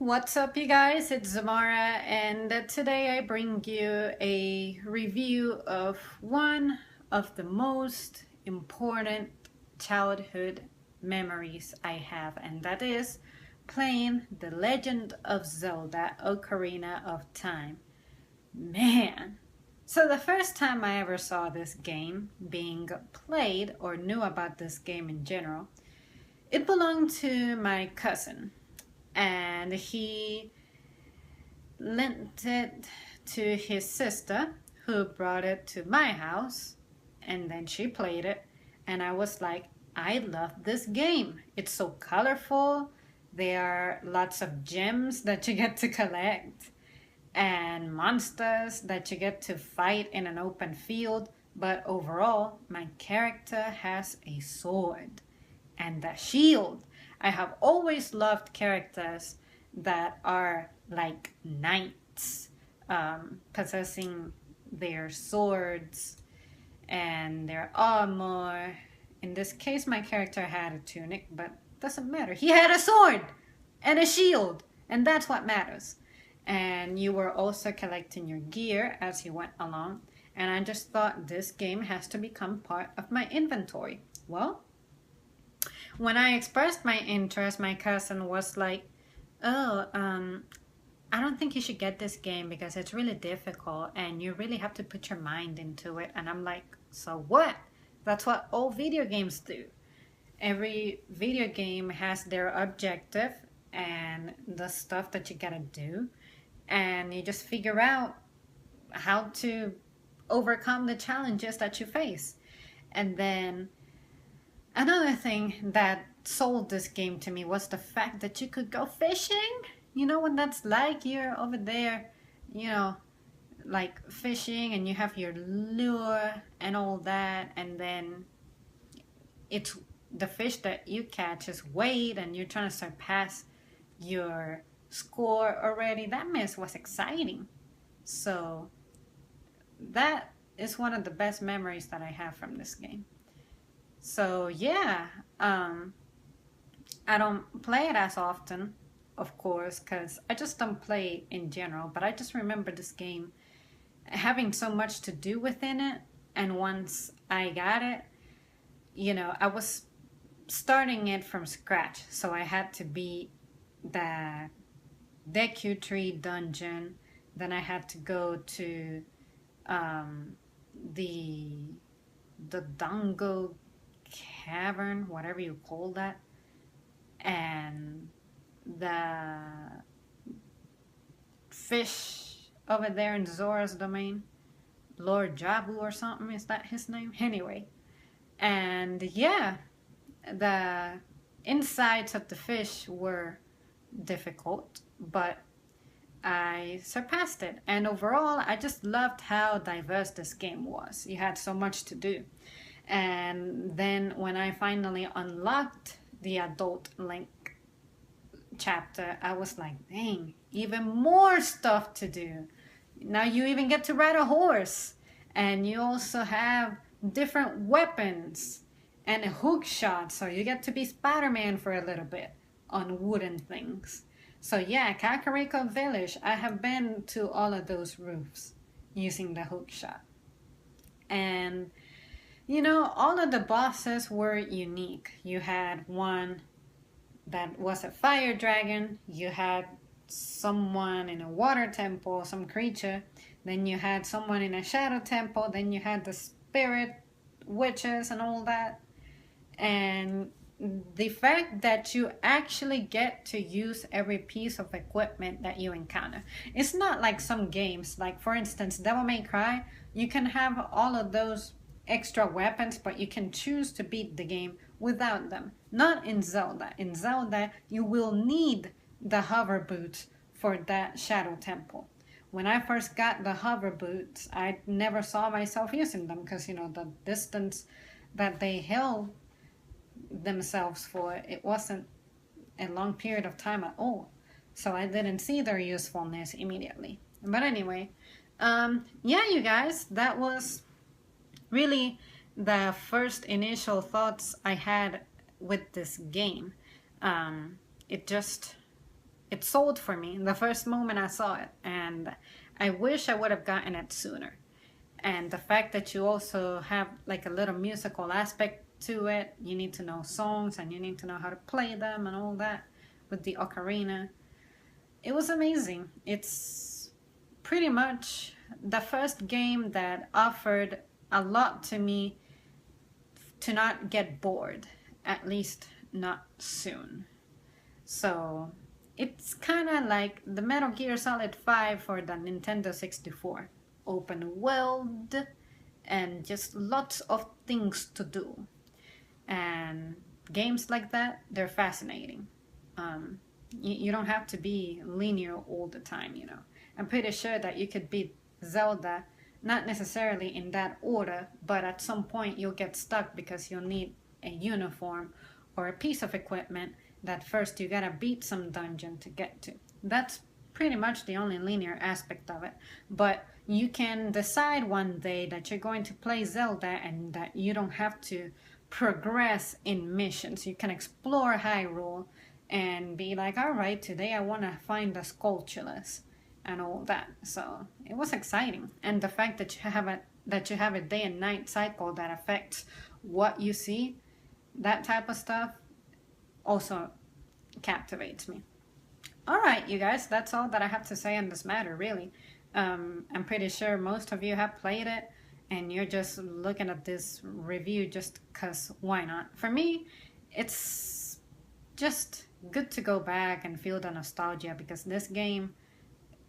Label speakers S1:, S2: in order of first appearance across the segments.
S1: What's up, you guys? It's Zamara, and today I bring you a review of one of the most important childhood memories I have, and that is playing The Legend of Zelda Ocarina of Time. Man! So the first time I ever saw this game being played or knew about this game in general, it belonged to my cousin, and he lent it to his sister, who brought it to my house, and then she played it, and I was like, I love this game. It's so colorful. There are lots of gems that you get to collect and monsters that you get to fight in an open field, but overall my character has a sword and a shield. I have always loved characters that are like knights, possessing their swords and their armor. In this case, my character had a tunic, but doesn't matter. He had a sword and a shield, and that's what matters. And you were also collecting your gear as you went along, and I just thought this game has to become part of my inventory. Well, when I expressed my interest, my cousin was like, oh, I don't think you should get this game because it's really difficult and you really have to put your mind into it. And I'm like, so what? That's what all video games do. Every video game has their objective and the stuff that you gotta do. And you just figure out how to overcome the challenges that you face. And then another thing that sold this game to me was the fact that you could go fishing. You know what that's like? You're over there, like fishing, and you have your lure and all that, and then it's the fish that you catch is weighed and you're trying to surpass your score already. That mess was exciting. So that is one of the best memories that I have from this game. So yeah, I don't play it as often, of course, because I just don't play in general, but I just remember this game having so much to do within it, and once I got it, I was starting it from scratch, so I had to beat the Deku Tree dungeon, then I had to go to the Dango Cavern, whatever you call that, and the fish over there in Zora's domain, Lord Jabu or something, is that his name? Anyway, and yeah, the insides of the fish were difficult, but I surpassed it. And overall, I just loved how diverse this game was. You had so much to do. And then when I finally unlocked the adult Link chapter, I was like, dang, even more stuff to do. Now you even get to ride a horse, and you also have different weapons and a hook shot, so you get to be Spider-Man for a little bit on wooden things. So yeah, Kakariko Village, I have been to all of those roofs using the hook shot. And all of the bosses were unique. You had one that was a fire dragon, you had someone in a water temple, some creature, then you had someone in a shadow temple, then you had the spirit witches and all that. And the fact that you actually get to use every piece of equipment that you encounter. It's not like some games, like for instance, Devil May Cry, you can have all of those extra weapons, but you can choose to beat the game without them. Not in Zelda. In Zelda, you will need the hover boots for that shadow temple. When I first got the hover boots, I never saw myself using them because, the distance that they held themselves for, it wasn't a long period of time at all. So I didn't see their usefulness immediately. But anyway, yeah, you guys, that was really the first initial thoughts I had with this game. It just it sold for me the first moment I saw it, and I wish I would have gotten it sooner. And the fact that you also have like a little musical aspect to it, you need to know songs and you need to know how to play them and all that with the ocarina. It was amazing. It's pretty much the first game that offered a lot to me to not get bored, at least not soon. So it's kind of like the Metal Gear Solid 5 for the Nintendo 64. Open world and just lots of things to do. And games like that, they're fascinating. You don't have to be linear all the time, you know. I'm pretty sure that you could beat Zelda, not necessarily in that order, but at some point you'll get stuck because you'll need a uniform or a piece of equipment that first you gotta beat some dungeon to get to. That's pretty much the only linear aspect of it. But you can decide one day that you're going to play Zelda and that you don't have to progress in missions. You can explore Hyrule and be like, all right, today I want to find the Skulltulas and all that. So it was exciting, and the fact that you have a day and night cycle that affects what you see, that type of stuff, also captivates me. All right, you guys, that's all that I have to say on this matter, really. I'm pretty sure most of you have played it, and you're just looking at this review just because why not? For me, it's just good to go back and feel the nostalgia because this game,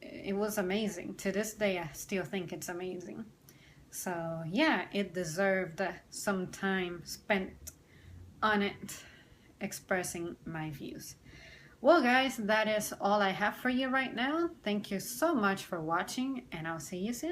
S1: it was amazing. To this day, I still think it's amazing. So yeah, it deserved some time spent on it expressing my views. Well guys, that is all I have for you right now. Thank you so much for watching, and I'll see you soon.